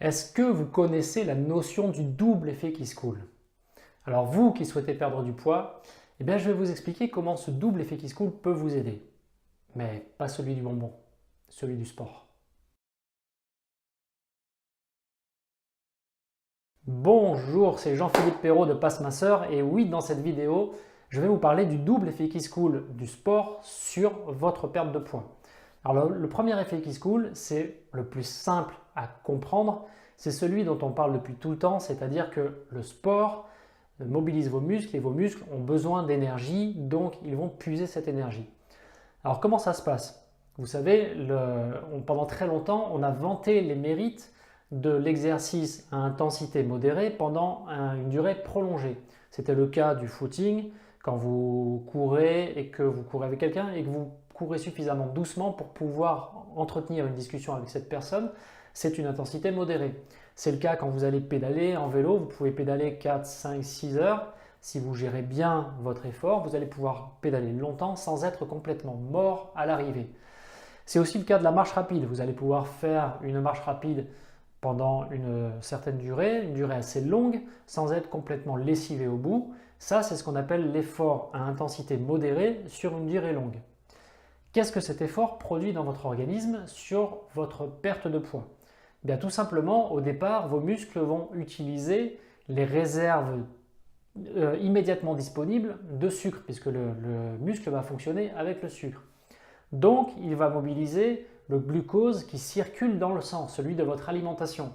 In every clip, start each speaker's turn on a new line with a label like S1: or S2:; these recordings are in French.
S1: Est-ce que vous connaissez la notion du double effet qui se coule? Alors vous qui souhaitez perdre du poids, je vais vous expliquer comment ce double effet qui se coule peut vous aider. Mais pas celui du bonbon, celui du sport. Bonjour, c'est Jean-Philippe Perrault de Passe Minceur et oui, dans cette vidéo, je vais vous parler du double effet qui se coule du sport sur votre perte de poids. Alors le premier effet qui se coule, c'est le plus simple à comprendre, c'est celui dont on parle depuis tout le temps, c'est-à-dire que le sport mobilise vos muscles et vos muscles ont besoin d'énergie, donc ils vont puiser cette énergie. Alors comment ça se passe? Vous savez, pendant très longtemps, on a vanté les mérites de l'exercice à intensité modérée pendant une durée prolongée. C'était le cas du footing, quand vous courez et que vous courez avec quelqu'un et que vous courez suffisamment doucement pour pouvoir entretenir une discussion avec cette personne, c'est une intensité modérée. C'est le cas quand vous allez pédaler en vélo, vous pouvez pédaler 4, 5, 6 heures. Si vous gérez bien votre effort, vous allez pouvoir pédaler longtemps sans être complètement mort à l'arrivée. C'est aussi le cas de la marche rapide. Vous allez pouvoir faire une marche rapide pendant une certaine durée, une durée assez longue, sans être complètement lessivé au bout. Ça, c'est ce qu'on appelle l'effort à intensité modérée sur une durée longue. Qu'est-ce que cet effort produit dans votre organisme sur votre perte de poids? Bien, tout simplement, au départ, vos muscles vont utiliser les réserves immédiatement disponibles de sucre, puisque le muscle va fonctionner avec le sucre. Donc, il va mobiliser le glucose qui circule dans le sang, celui de votre alimentation.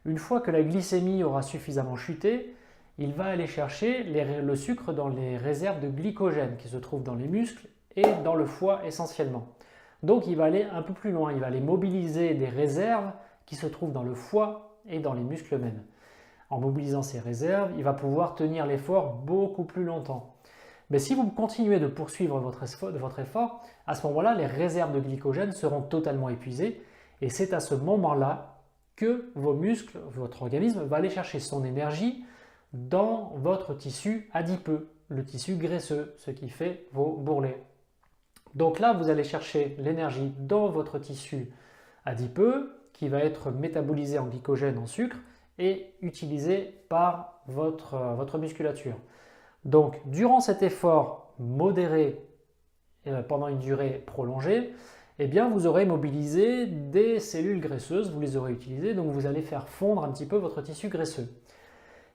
S1: Une fois que la glycémie aura suffisamment chuté, il va aller chercher le sucre dans les réserves de glycogène qui se trouvent dans les muscles et dans le foie essentiellement. Donc, il va aller un peu plus loin, il va aller mobiliser des réserves qui se trouvent dans le foie et dans les muscles eux-mêmes. En mobilisant ces réserves, il va pouvoir tenir l'effort beaucoup plus longtemps. Mais si vous continuez de poursuivre votre effort, à ce moment-là, les réserves de glycogène seront totalement épuisées et c'est à ce moment-là que vos muscles, votre organisme va aller chercher son énergie dans votre tissu adipeux, le tissu graisseux, ce qui fait vos bourrelets. Donc là, vous allez chercher l'énergie dans votre tissu adipeux qui va être métabolisé en glycogène, en sucre et utilisé par votre musculature. Donc, durant cet effort modéré pendant une durée prolongée, vous aurez mobilisé des cellules graisseuses, vous les aurez utilisées, donc vous allez faire fondre un petit peu votre tissu graisseux.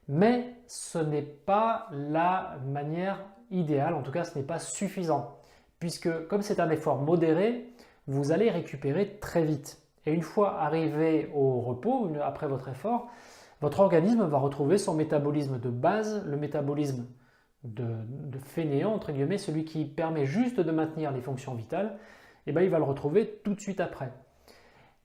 S1: Mais ce n'est pas la manière idéale, en tout cas ce n'est pas suffisant, puisque comme c'est un effort modéré, vous allez récupérer très vite. Et une fois arrivé au repos, après votre effort, votre organisme va retrouver son métabolisme de base, le métabolisme de fainéant, entre guillemets, celui qui permet juste de maintenir les fonctions vitales, il va le retrouver tout de suite après.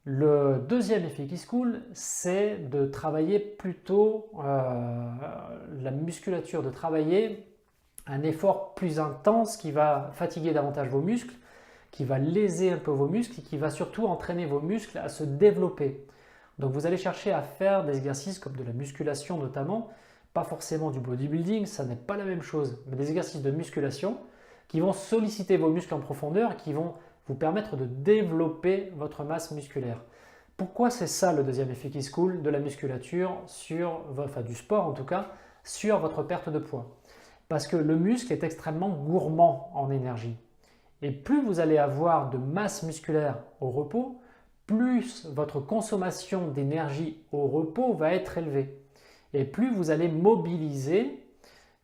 S1: Le deuxième effet qui se coule, c'est de travailler plutôt la musculature, de travailler un effort plus intense qui va fatiguer davantage vos muscles, qui va léser un peu vos muscles et qui va surtout entraîner vos muscles à se développer. Donc vous allez chercher à faire des exercices comme de la musculation notamment, pas forcément du bodybuilding, ça n'est pas la même chose, mais des exercices de musculation qui vont solliciter vos muscles en profondeur et qui vont vous permettre de développer votre masse musculaire. Pourquoi c'est ça le deuxième effet qui se coule de la musculature, du sport en tout cas, sur votre perte de poids? Parce que le muscle est extrêmement gourmand en énergie. Et plus vous allez avoir de masse musculaire au repos, plus votre consommation d'énergie au repos va être élevée. Et plus vous allez mobiliser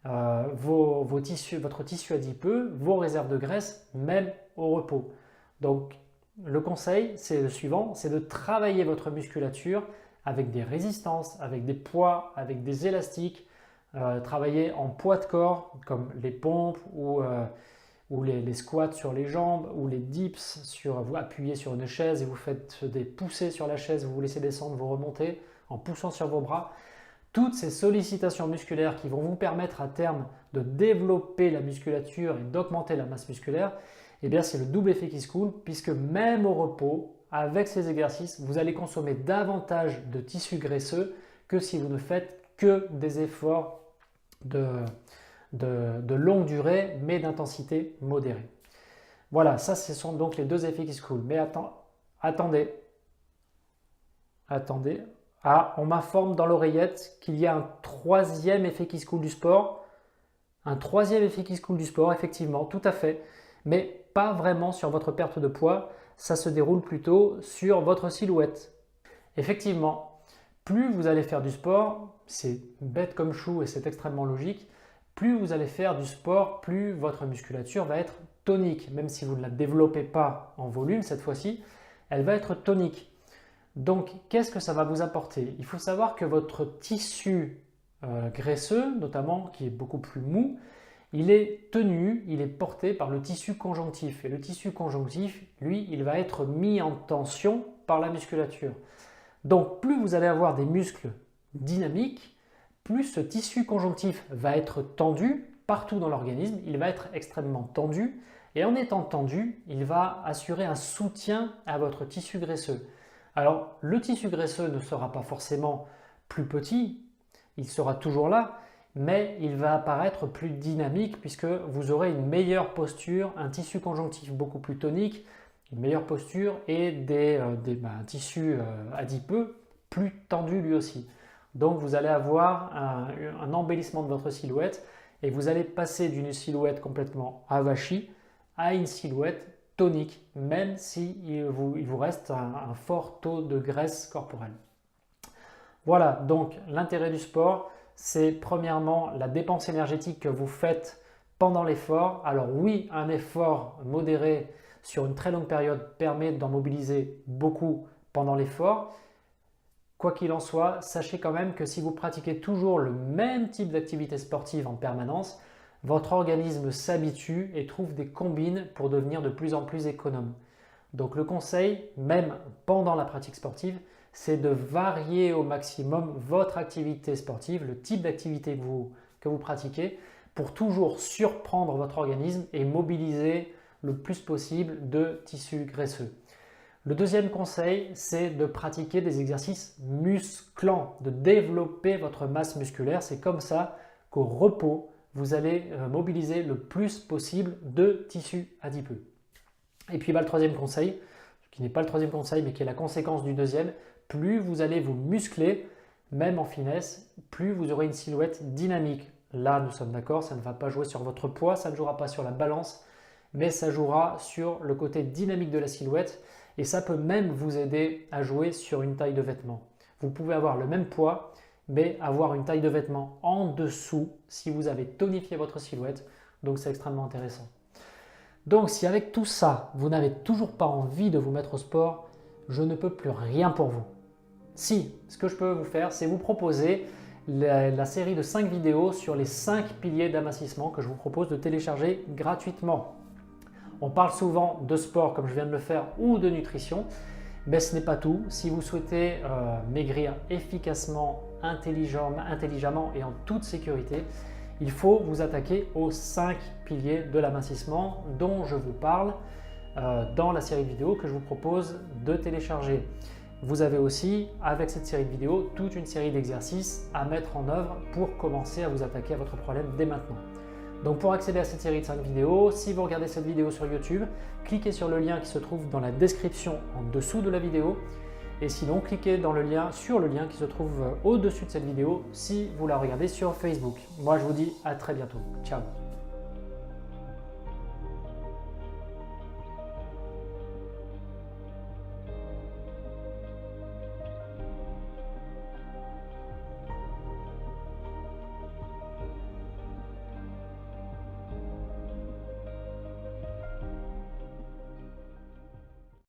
S1: votre tissu adipeux, vos réserves de graisse, même au repos. Donc, le conseil, c'est le suivant, c'est de travailler votre musculature avec des résistances, avec des poids, avec des élastiques, travailler en poids de corps, comme les pompes ou les squats sur les jambes, ou les dips, vous appuyez sur une chaise et vous faites des poussées sur la chaise, vous vous laissez descendre, vous remontez en poussant sur vos bras. Toutes ces sollicitations musculaires qui vont vous permettre à terme de développer la musculature et d'augmenter la masse musculaire, c'est le double effet qui se coule, puisque même au repos, avec ces exercices, vous allez consommer davantage de tissu graisseux que si vous ne faites que des efforts de longue durée, mais d'intensité modérée. Voilà, ça ce sont donc les deux effets qui se coulent. Mais attendez, Ah, on m'informe dans l'oreillette qu'il y a un troisième effet qui se coule du sport. Un troisième effet qui se coule du sport, effectivement, tout à fait. Mais pas vraiment sur votre perte de poids, ça se déroule plutôt sur votre silhouette. Effectivement, plus vous allez faire du sport, c'est bête comme chou et c'est extrêmement logique, plus vous allez faire du sport, plus votre musculature va être tonique. Même si vous ne la développez pas en volume cette fois-ci, elle va être tonique. Donc, qu'est-ce que ça va vous apporter? Il faut savoir que votre tissu graisseux, notamment, qui est beaucoup plus mou, il est tenu, il est porté par le tissu conjonctif. Et le tissu conjonctif, lui, il va être mis en tension par la musculature. Donc, plus vous allez avoir des muscles dynamiques, plus ce tissu conjonctif va être tendu partout dans l'organisme, il va être extrêmement tendu. Et en étant tendu, il va assurer un soutien à votre tissu graisseux. Alors, le tissu graisseux ne sera pas forcément plus petit, il sera toujours là, mais il va apparaître plus dynamique puisque vous aurez une meilleure posture, un tissu conjonctif beaucoup plus tonique, une meilleure posture et un tissu adipeux plus tendu lui aussi. Donc vous allez avoir un embellissement de votre silhouette et vous allez passer d'une silhouette complètement avachie à une silhouette tonique, même s'il vous reste un fort taux de graisse corporelle. Voilà, donc l'intérêt du sport, c'est premièrement la dépense énergétique que vous faites pendant l'effort. Alors oui, un effort modéré sur une très longue période permet d'en mobiliser beaucoup pendant l'effort. Quoi qu'il en soit, sachez quand même que si vous pratiquez toujours le même type d'activité sportive en permanence, votre organisme s'habitue et trouve des combines pour devenir de plus en plus économe. Donc le conseil, même pendant la pratique sportive, c'est de varier au maximum votre activité sportive, le type d'activité que vous pratiquez, pour toujours surprendre votre organisme et mobiliser le plus possible de tissus graisseux. Le deuxième conseil, c'est de pratiquer des exercices musclants, de développer votre masse musculaire. C'est comme ça qu'au repos, vous allez mobiliser le plus possible de tissus adipeux. Et puis le troisième conseil, qui n'est pas le troisième conseil, mais qui est la conséquence du deuxième, plus vous allez vous muscler, même en finesse, plus vous aurez une silhouette dynamique. Là, nous sommes d'accord, ça ne va pas jouer sur votre poids, ça ne jouera pas sur la balance, mais ça jouera sur le côté dynamique de la silhouette et ça peut même vous aider à jouer sur une taille de vêtement. Vous pouvez avoir le même poids, mais avoir une taille de vêtement en dessous si vous avez tonifié votre silhouette, donc c'est extrêmement intéressant. Donc si avec tout ça, vous n'avez toujours pas envie de vous mettre au sport, je ne peux plus rien pour vous. Si, ce que je peux vous faire, c'est vous proposer la série de 5 vidéos sur les 5 piliers d'amincissement que je vous propose de télécharger gratuitement. On parle souvent de sport comme je viens de le faire ou de nutrition, mais ce n'est pas tout. Si vous souhaitez maigrir efficacement, intelligemment et en toute sécurité, il faut vous attaquer aux 5 piliers de l'amincissement dont je vous parle dans la série de vidéos que je vous propose de télécharger. Vous avez aussi, avec cette série de vidéos, toute une série d'exercices à mettre en œuvre pour commencer à vous attaquer à votre problème dès maintenant. Donc pour accéder à cette série de 5 vidéos, si vous regardez cette vidéo sur YouTube, cliquez sur le lien qui se trouve dans la description en dessous de la vidéo. Et sinon, cliquez sur le lien qui se trouve au-dessus de cette vidéo si vous la regardez sur Facebook. Moi, je vous dis à très bientôt. Ciao!